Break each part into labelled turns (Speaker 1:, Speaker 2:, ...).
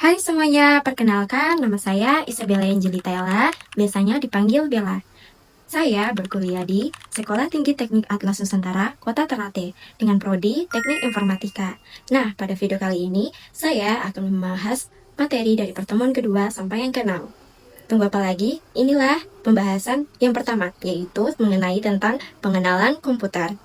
Speaker 1: Hai semuanya, perkenalkan nama saya Isabella Angelitella, biasanya dipanggil Bella. Saya berkuliah di Sekolah Tinggi Teknik Atlas Nusantara, Kota Ternate, dengan prodi Teknik Informatika. Nah, pada video kali ini, saya akan membahas materi dari pertemuan kedua sampai yang keenam. Tunggu apa lagi? Inilah pembahasan yang pertama, yaitu mengenai tentang pengenalan komputer.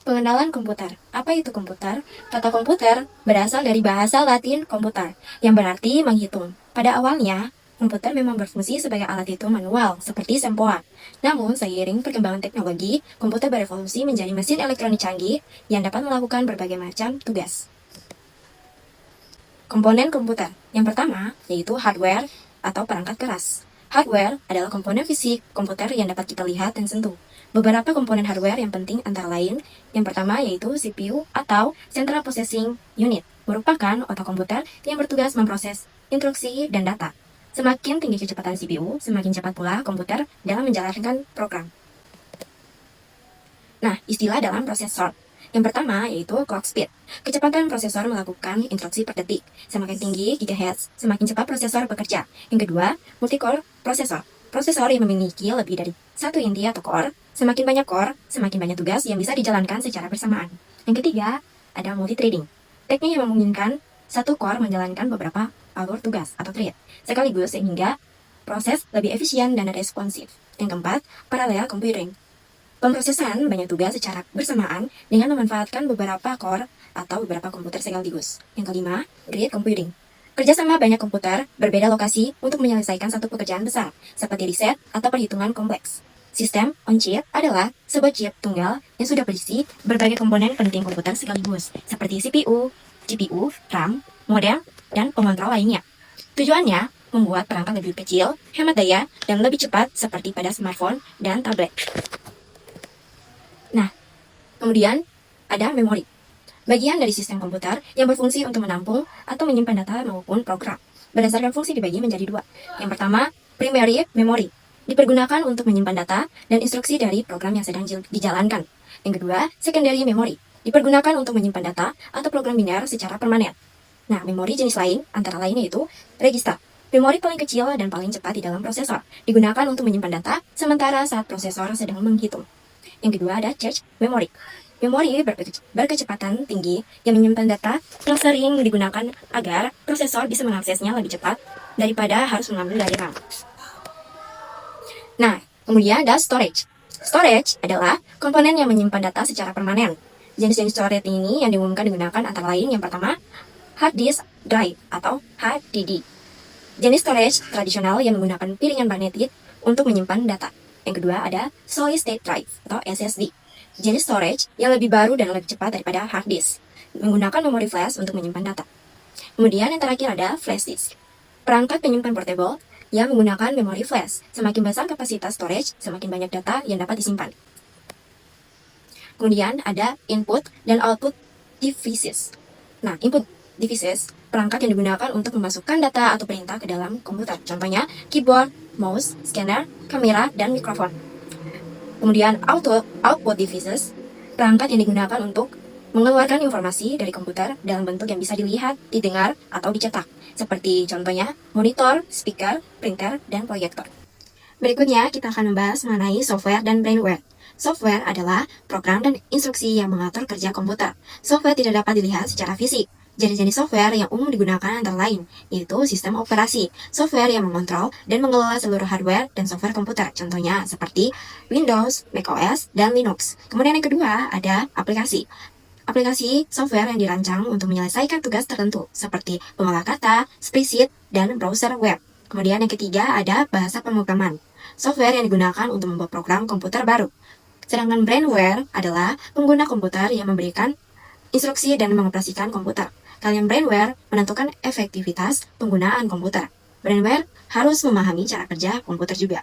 Speaker 1: Pengenalan komputer. Apa itu komputer? Kata komputer berasal dari bahasa Latin komputer, yang berarti menghitung. Pada awalnya, komputer memang berfungsi sebagai alat hitung manual, seperti sempoa. Namun, seiring perkembangan teknologi, komputer berevolusi menjadi mesin elektronik canggih yang dapat melakukan berbagai macam tugas. Komponen komputer. Yang pertama, yaitu hardware atau perangkat keras. Hardware adalah komponen fisik komputer yang dapat kita lihat dan sentuh. Beberapa komponen hardware yang penting antara lain, yang pertama yaitu CPU atau Central Processing Unit, merupakan otak komputer yang bertugas memproses instruksi dan data. Semakin tinggi kecepatan CPU, semakin cepat pula komputer dalam menjalankan program. Nah, istilah dalam prosesor. Yang pertama yaitu clock speed. Kecepatan prosesor melakukan instruksi per detik. Semakin tinggi gigahertz, semakin cepat prosesor bekerja. Yang kedua, multi-core prosesor. Prosesor yang memiliki lebih dari satu inti atau core, semakin banyak core, semakin banyak tugas yang bisa dijalankan secara bersamaan. Yang ketiga, ada multi-threading. Teknik yang memungkinkan satu core menjalankan beberapa alur tugas atau thread, sekaligus sehingga proses lebih efisien dan responsif. Yang keempat, parallel computing. Pemrosesan banyak tugas secara bersamaan dengan memanfaatkan beberapa core atau beberapa komputer sekaligus. Yang kelima, grid computing. Kerjasama banyak komputer berbeda lokasi untuk menyelesaikan satu pekerjaan besar, seperti riset atau perhitungan kompleks. Sistem on-chip adalah sebuah chip tunggal yang sudah berisi berbagai komponen penting komputer sekaligus, seperti CPU, GPU, RAM, modem, dan pengontrol lainnya. Tujuannya membuat perangkat lebih kecil, hemat daya, dan lebih cepat seperti pada smartphone dan tablet. Nah, kemudian ada memori. Bagian dari sistem komputer yang berfungsi untuk menampung atau menyimpan data maupun program. Berdasarkan fungsi dibagi menjadi dua. Yang pertama, primary memory. Dipergunakan untuk menyimpan data dan instruksi dari program yang sedang dijalankan. Yang kedua, secondary memory. Dipergunakan untuk menyimpan data atau program biner secara permanen. Nah, memori jenis lain, antara lain yaitu register. Memori paling kecil dan paling cepat di dalam prosesor. Digunakan untuk menyimpan data, sementara saat prosesor sedang menghitung. Yang kedua ada cache memory. Memori berkecepatan tinggi yang menyimpan data yang sering digunakan agar prosesor bisa mengaksesnya lebih cepat daripada harus mengambil dari RAM. Nah, kemudian ada storage. Storage adalah komponen yang menyimpan data secara permanen. Jenis-jenis storage ini yang diumumkan digunakan antara lain yang pertama, hard disk drive atau HDD. Jenis storage tradisional yang menggunakan piringan magnetik untuk menyimpan data. Yang kedua ada solid state drive atau SSD. Jenis storage yang lebih baru dan lebih cepat daripada hard disk, menggunakan memori flash untuk menyimpan data. Kemudian yang terakhir ada flash disk. Perangkat penyimpan portable yang menggunakan memori flash. Semakin besar kapasitas storage, semakin banyak data yang dapat disimpan. Kemudian ada input dan output devices. Nah, input devices, perangkat yang digunakan untuk memasukkan data atau perintah ke dalam komputer. Contohnya, keyboard, mouse, scanner, kamera, dan mikrofon. Kemudian output devices, perangkat yang digunakan untuk mengeluarkan informasi dari komputer dalam bentuk yang bisa dilihat, didengar, atau dicetak. Seperti contohnya monitor, speaker, printer, dan proyektor. Berikutnya kita akan membahas mengenai software dan brainware. Software adalah program dan instruksi yang mengatur kerja komputer. Software tidak dapat dilihat secara fisik. Jenis-jenis software yang umum digunakan antara lain, yaitu sistem operasi, software yang mengontrol dan mengelola seluruh hardware dan software komputer, contohnya seperti Windows, macOS, dan Linux. Kemudian yang kedua ada aplikasi. Aplikasi software yang dirancang untuk menyelesaikan tugas tertentu, seperti pengolah kata, spreadsheet, dan browser web. Kemudian yang ketiga ada bahasa pemrograman, software yang digunakan untuk membuat program komputer baru. Sedangkan brainware adalah pengguna komputer yang memberikan instruksi dan mengoperasikan komputer. Kalian brainware menentukan efektivitas penggunaan komputer. Brainware harus memahami cara kerja komputer juga.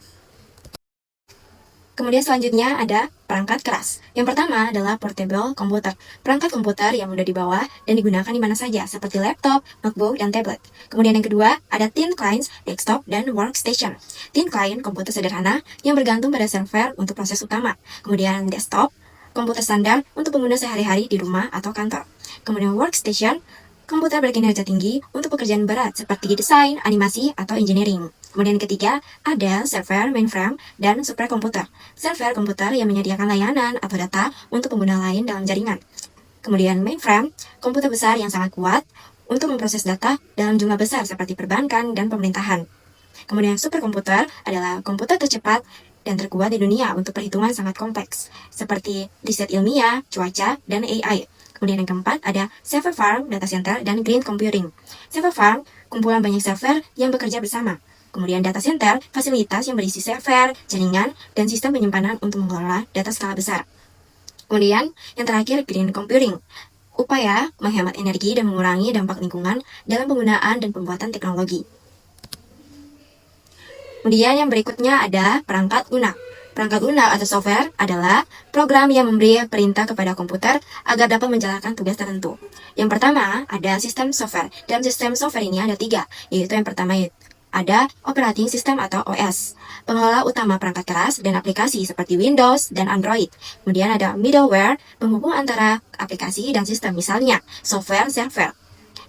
Speaker 1: Kemudian selanjutnya ada perangkat keras. Yang pertama adalah portable komputer. Perangkat komputer yang mudah dibawa dan digunakan di mana saja, seperti laptop, notebook, dan tablet. Kemudian yang kedua ada thin clients, desktop, dan workstation. Thin client komputer sederhana yang bergantung pada server untuk proses utama. Kemudian desktop, komputer standar untuk pengguna sehari-hari di rumah atau kantor. Kemudian workstation, Komputer berkinerja tinggi untuk pekerjaan berat seperti desain, animasi, atau engineering. Kemudian yang ketiga, ada server, mainframe, dan superkomputer. Server komputer yang menyediakan layanan atau data untuk pengguna lain dalam jaringan. Kemudian mainframe, komputer besar yang sangat kuat untuk memproses data dalam jumlah besar seperti perbankan dan pemerintahan. Kemudian superkomputer adalah komputer tercepat dan terkuat di dunia untuk perhitungan sangat kompleks, seperti riset ilmiah, cuaca, dan AI. Kemudian yang keempat ada server farm, data center, dan green computing. Server farm, kumpulan banyak server yang bekerja bersama. Kemudian data center, fasilitas yang berisi server, jaringan, dan sistem penyimpanan untuk mengelola data skala besar. Kemudian yang terakhir green computing, upaya menghemat energi dan mengurangi dampak lingkungan dalam penggunaan dan pembuatan teknologi. Kemudian yang berikutnya ada perangkat lunak. Perangkat lunak atau software adalah program yang memberi perintah kepada komputer agar dapat menjalankan tugas tertentu. Yang pertama ada sistem software. Dalam sistem software ini ada 3, yaitu yang pertama ada operating system atau OS, pengelola utama perangkat keras dan aplikasi seperti Windows dan Android. Kemudian ada middleware, penghubung antara aplikasi dan sistem, misalnya software server.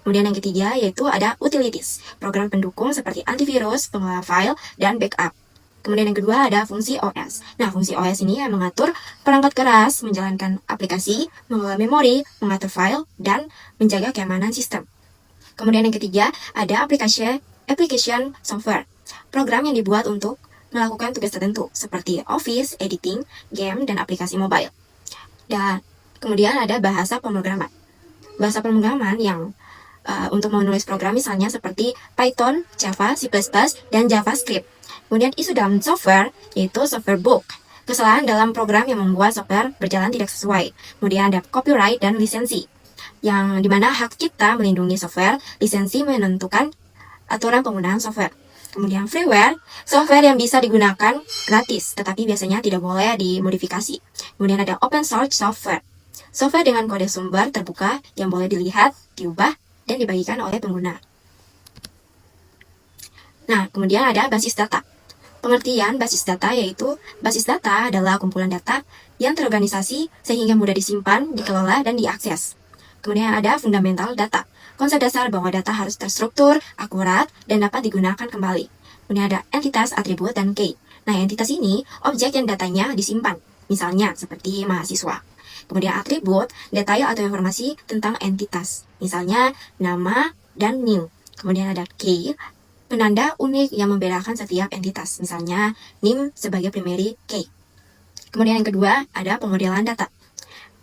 Speaker 1: Kemudian yang ketiga yaitu ada utilities, program pendukung seperti antivirus, pengelola file, dan backup. Kemudian yang kedua ada fungsi OS. Nah, fungsi OS ini yang mengatur perangkat keras, menjalankan aplikasi, mengelola memori, mengatur file, dan menjaga keamanan sistem. Kemudian yang ketiga ada application software, program yang dibuat untuk melakukan tugas tertentu seperti office, editing, game, dan aplikasi mobile. Dan kemudian ada bahasa pemrograman. Bahasa pemrograman yang untuk menulis program misalnya seperti Python, Java, C++, dan JavaScript. Kemudian isu dalam software yaitu software bug, kesalahan dalam program yang membuat software berjalan tidak sesuai. Kemudian ada copyright dan lisensi, yang dimana hak cipta melindungi software, lisensi menentukan aturan penggunaan software. Kemudian freeware, software yang bisa digunakan gratis, tetapi biasanya tidak boleh dimodifikasi. Kemudian ada open source software, software dengan kode sumber terbuka yang boleh dilihat, diubah, dan dibagikan oleh pengguna. Nah, kemudian ada basis data. Pengertian basis data yaitu basis data adalah kumpulan data yang terorganisasi sehingga mudah disimpan, dikelola, dan diakses. Kemudian ada fundamental data, konsep dasar bahwa data harus terstruktur, akurat, dan dapat digunakan kembali. Kemudian ada entitas, atribut, dan key. Nah, entitas ini objek yang datanya disimpan, misalnya seperti mahasiswa. Kemudian atribut, detail atau informasi tentang entitas, misalnya nama dan name. Kemudian ada key, penanda unik yang membedakan setiap entitas, misalnya name sebagai primary key. Kemudian yang kedua ada pemodelan data.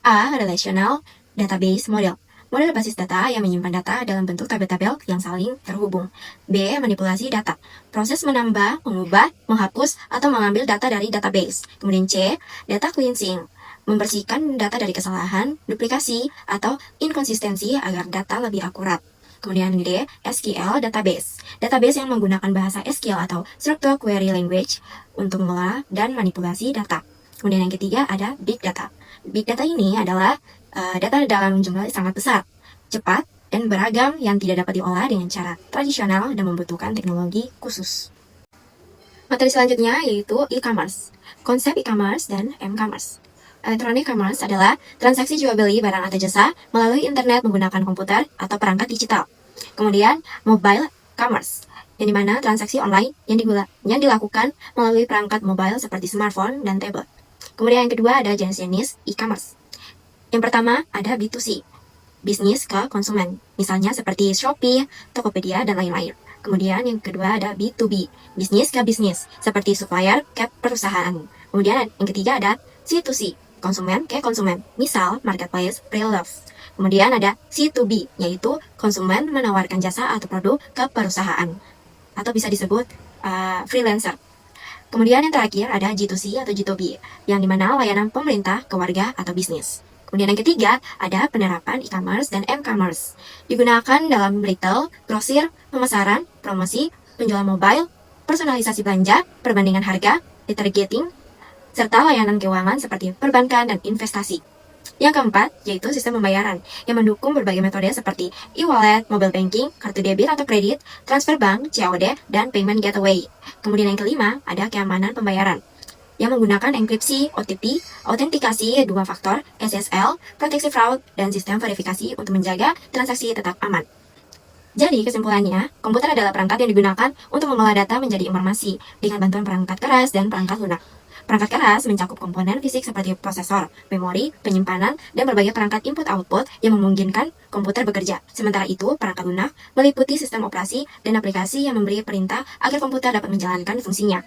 Speaker 1: A. Relational database model, model basis data yang menyimpan data dalam bentuk tabel-tabel yang saling terhubung. B. Manipulasi data, proses menambah, mengubah, menghapus, atau mengambil data dari database. Kemudian C. Data cleansing, membersihkan data dari kesalahan, duplikasi, atau inkonsistensi agar data lebih akurat. Kemudian D. SQL database, database yang menggunakan bahasa SQL atau Structured Query Language untuk mengolah dan manipulasi data. Kemudian yang ketiga ada big data. Big data ini adalah data dalam jumlah sangat besar, cepat, dan beragam yang tidak dapat diolah dengan cara tradisional dan membutuhkan teknologi khusus. Materi selanjutnya yaitu e-commerce, konsep e-commerce dan m-commerce. Electronic commerce adalah transaksi jual beli barang atau jasa melalui internet menggunakan komputer atau perangkat digital. Kemudian mobile commerce, yang dimana transaksi online yang dilakukan melalui perangkat mobile seperti smartphone dan tablet. Kemudian yang kedua ada jenis e-commerce. Yang pertama ada B2C, bisnis ke konsumen, misalnya seperti Shopee, Tokopedia, dan lain-lain. Kemudian yang kedua ada B2B, bisnis ke bisnis, seperti supplier ke perusahaan. Kemudian yang ketiga ada C2C, konsumen ke konsumen, misal marketplace, pre-love. Kemudian ada C2B, yaitu konsumen menawarkan jasa atau produk ke perusahaan, atau bisa disebut freelancer. Kemudian yang terakhir ada G2C atau G2B, yang dimana layanan pemerintah ke warga atau bisnis. Kemudian yang ketiga ada penerapan e-commerce dan m-commerce, digunakan dalam retail, grosir, pemasaran, promosi, penjualan mobile, personalisasi belanja, perbandingan harga, retargeting, serta layanan keuangan seperti perbankan dan investasi. Yang keempat, yaitu sistem pembayaran, yang mendukung berbagai metode seperti e-wallet, mobile banking, kartu debit atau kredit, transfer bank, COD, dan payment gateway. Kemudian yang kelima, ada keamanan pembayaran. yang menggunakan enkripsi, OTP, autentikasi dua faktor, SSL, proteksi fraud, dan sistem verifikasi untuk menjaga transaksi tetap aman. Jadi, kesimpulannya, komputer adalah perangkat yang digunakan untuk mengolah data menjadi informasi dengan bantuan perangkat keras dan perangkat lunak. Perangkat keras mencakup komponen fisik seperti prosesor, memori, penyimpanan, dan berbagai perangkat input-output yang memungkinkan komputer bekerja. Sementara itu, perangkat lunak meliputi sistem operasi dan aplikasi yang memberi perintah agar komputer dapat menjalankan fungsinya.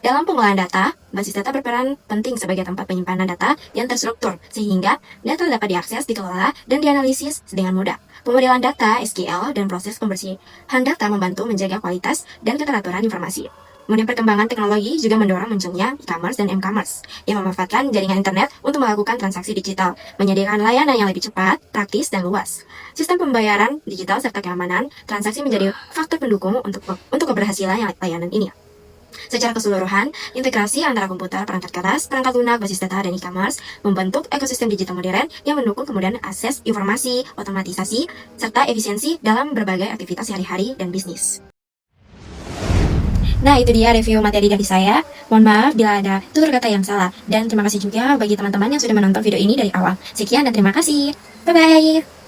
Speaker 1: Dalam pengolahan data, basis data berperan penting sebagai tempat penyimpanan data yang terstruktur, sehingga data dapat diakses, dikelola, dan dianalisis dengan mudah. Pemodelan data, SQL, dan proses pembersihan data membantu menjaga kualitas dan keteraturan informasi. Kemudian perkembangan teknologi juga mendorong munculnya e-commerce dan m-commerce yang memanfaatkan jaringan internet untuk melakukan transaksi digital, menyediakan layanan yang lebih cepat, praktis, dan luas. Sistem pembayaran digital serta keamanan transaksi menjadi faktor pendukung untuk keberhasilan layanan ini. Secara keseluruhan, integrasi antara komputer, perangkat keras, perangkat lunak, basis data, dan e-commerce membentuk ekosistem digital modern yang mendukung kemudian akses informasi, otomatisasi, serta efisiensi dalam berbagai aktivitas sehari-hari dan bisnis. Nah, itu dia review materi dari saya. Mohon maaf bila ada tutur kata yang salah. Dan terima kasih juga bagi teman-teman yang sudah menonton video ini dari awal. Sekian dan terima kasih. Bye-bye.